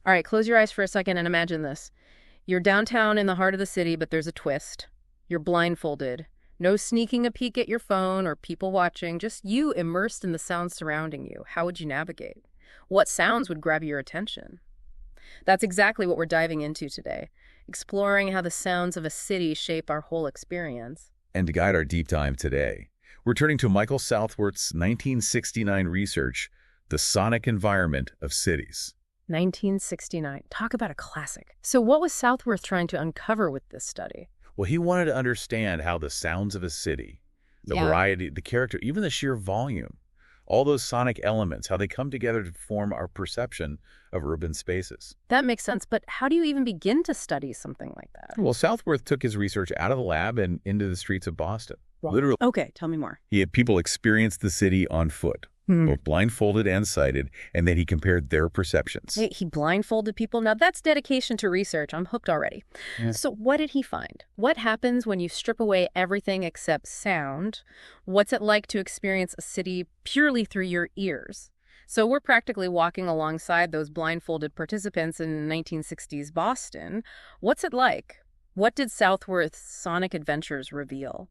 All right, close your eyes for a second and imagine this. You're downtown in the heart of the city, but there's a twist. You're blindfolded. No sneaking a peek at your phone or people watching, just you immersed in the sounds surrounding you. How would you navigate? What sounds would grab your attention? That's exactly what we're diving into today, exploring how the sounds of a city shape our whole experience. And to guide our deep dive today, we're turning to Michael Southworth's 1969 research, The Sonic Environment of Cities. 1969. Talk about a classic. So what was Southworth trying to uncover with this study? Well, he wanted to understand how the sounds of a city, the variety, the character, even the sheer volume, all those sonic elements, how they come together to form our perception of urban spaces. That makes sense, but how do you even begin to study something like that? Well, Southworth took his research out of the lab and into the streets of Boston. Right. Literally. Okay, tell me more. He had people experience the city on foot, both blindfolded and sighted, and then he compared their perceptions. Hey, he blindfolded people? Now that's dedication to research. I'm hooked already. Yeah. So what did he find? What happens when you strip away everything except sound? What's it like to experience a city purely through your ears? So we're practically walking alongside those blindfolded participants in 1960s Boston. What's it like? What did Southworth's sonic adventures reveal?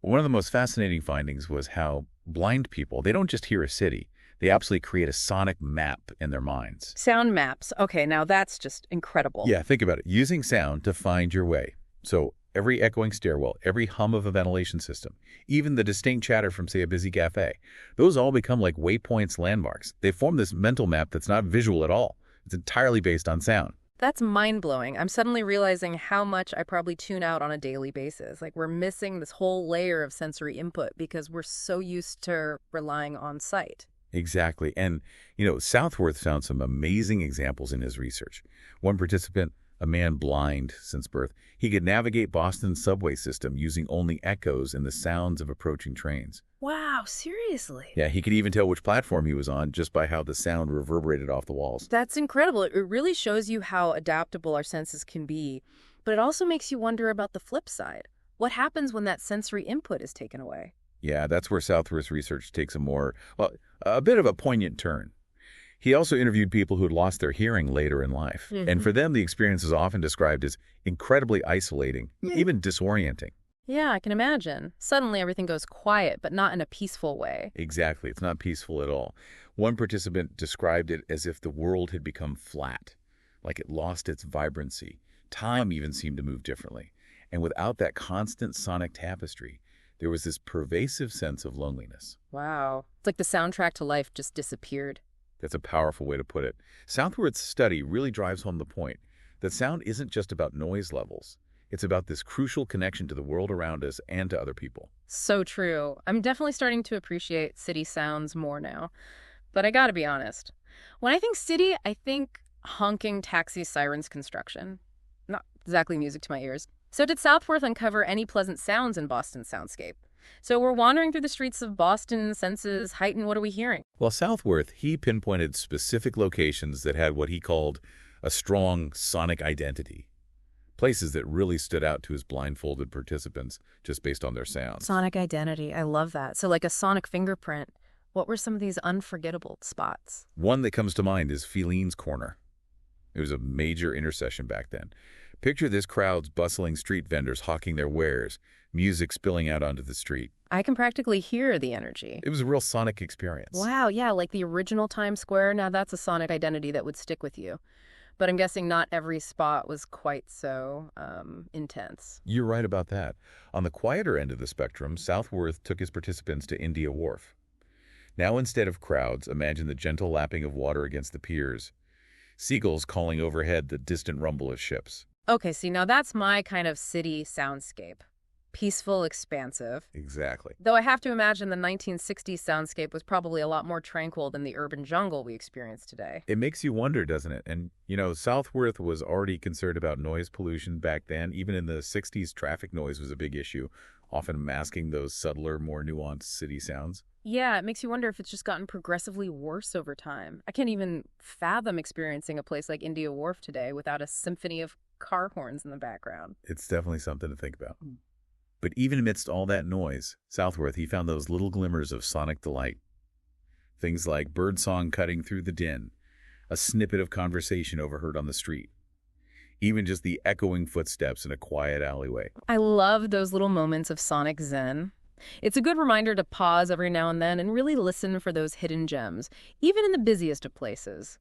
One of the most fascinating findings was how blind people, they don't just hear a city, they absolutely create a sonic map in their minds. Sound maps. Okay, now that's just incredible. Yeah, think about it. Using sound to find your way. So every echoing stairwell, every hum of a ventilation system, even the distinct chatter from, say, a busy cafe, those all become like waypoints, landmarks. They form this mental map that's not visual at all. It's entirely based on sound. That's mind-blowing. I'm suddenly realizing how much I probably tune out on a daily basis. Like we're missing this whole layer of sensory input because we're so used to relying on sight. Exactly. And, Southworth found some amazing examples in his research. One participant, a man blind since birth, he could navigate Boston's subway system using only echoes and the sounds of approaching trains. Wow, seriously? Yeah, he could even tell which platform he was on just by how the sound reverberated off the walls. That's incredible. It really shows you how adaptable our senses can be. But it also makes you wonder about the flip side. What happens when that sensory input is taken away? Yeah, that's where Southworth's research takes a bit of a poignant turn. He also interviewed people who had lost their hearing later in life. And for them, the experience is often described as incredibly isolating, even disorienting. Yeah, I can imagine. Suddenly everything goes quiet, but not in a peaceful way. Exactly. It's not peaceful at all. One participant described it as if the world had become flat, like it lost its vibrancy. Time even seemed to move differently. And without that constant sonic tapestry, there was this pervasive sense of loneliness. Wow. It's like the soundtrack to life just disappeared. That's a powerful way to put it. Southworth's study really drives home the point that sound isn't just about noise levels. It's about this crucial connection to the world around us and to other people. So true. I'm definitely starting to appreciate city sounds more now. But I gotta be honest. When I think city, I think honking taxi sirens construction. Not exactly music to my ears. So did Southworth uncover any pleasant sounds in Boston's soundscape? So we're wandering through the streets of Boston, senses heightened. What are we hearing? Well, Southworth, he pinpointed specific locations that had what he called a strong sonic identity. Places that really stood out to his blindfolded participants just based on their sounds. Sonic identity. I love that. So like a sonic fingerprint. What were some of these unforgettable spots? One that comes to mind is Filene's Corner. It was a major intersection back then. Picture this crowd's bustling street vendors hawking their wares, music spilling out onto the street. I can practically hear the energy. It was a real sonic experience. Wow, yeah, like the original Times Square. Now that's a sonic identity that would stick with you. But I'm guessing not every spot was quite so intense. You're right about that. On the quieter end of the spectrum, Southworth took his participants to India Wharf. Now instead of crowds, imagine the gentle lapping of water against the piers. Seagulls calling overhead the distant rumble of ships. Okay, see, now that's my kind of city soundscape. Peaceful, expansive. Exactly. Though I have to imagine the 1960s soundscape was probably a lot more tranquil than the urban jungle we experience today. It makes you wonder, doesn't it? And, Southworth was already concerned about noise pollution back then. Even in the 60s, traffic noise was a big issue, often masking those subtler, more nuanced city sounds. Yeah, it makes you wonder if it's just gotten progressively worse over time. I can't even fathom experiencing a place like India Wharf today without a symphony of car horns in the background. It's definitely something to think about. But even amidst all that noise, Southworth, he found those little glimmers of sonic delight. Things like birdsong cutting through the din, a snippet of conversation overheard on the street, even just the echoing footsteps in a quiet alleyway. I love those little moments of sonic zen. It's a good reminder to pause every now and then and really listen for those hidden gems, even in the busiest of places.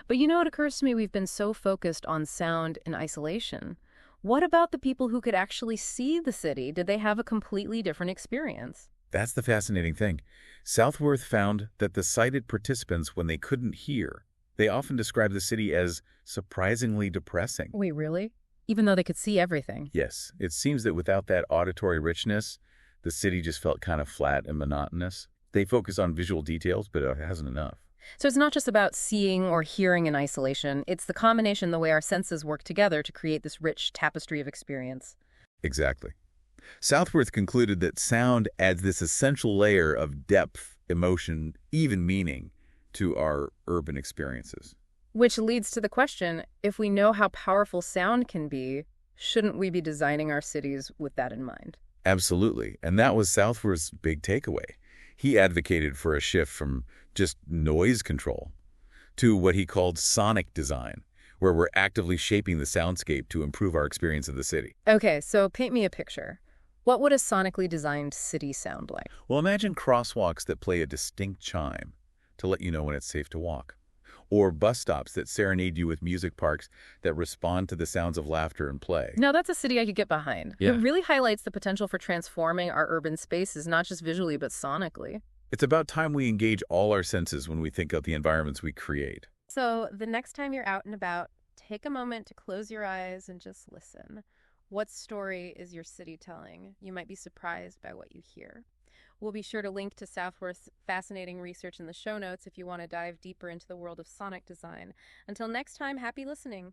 But it occurs to me we've been so focused on sound in isolation. What about the people who could actually see the city? Did they have a completely different experience? That's the fascinating thing. Southworth found that the sighted participants, when they couldn't hear, they often described the city as surprisingly depressing. Wait, really? Even though they could see everything? Yes, it seems that without that auditory richness, the city just felt kind of flat and monotonous. They focus on visual details, but it hasn't enough. So it's not just about seeing or hearing in isolation. It's the combination, the way our senses work together to create this rich tapestry of experience. Exactly. Southworth concluded that sound adds this essential layer of depth, emotion, even meaning to our urban experiences. Which leads to the question, if we know how powerful sound can be, shouldn't we be designing our cities with that in mind? Absolutely. And that was Southworth's big takeaway. He advocated for a shift from just noise control to what he called sonic design, where we're actively shaping the soundscape to improve our experience of the city. Okay, so paint me a picture. What would a sonically designed city sound like? Well, imagine crosswalks that play a distinct chime to let you know when it's safe to walk, or bus stops that serenade you with music parks that respond to the sounds of laughter and play. Now, that's a city I could get behind. Yeah. It really highlights the potential for transforming our urban spaces, not just visually, but sonically. It's about time we engage all our senses when we think of the environments we create. So the next time you're out and about, take a moment to close your eyes and just listen. What story is your city telling? You might be surprised by what you hear. We'll be sure to link to Southworth's fascinating research in the show notes if you want to dive deeper into the world of sonic design. Until next time, happy listening.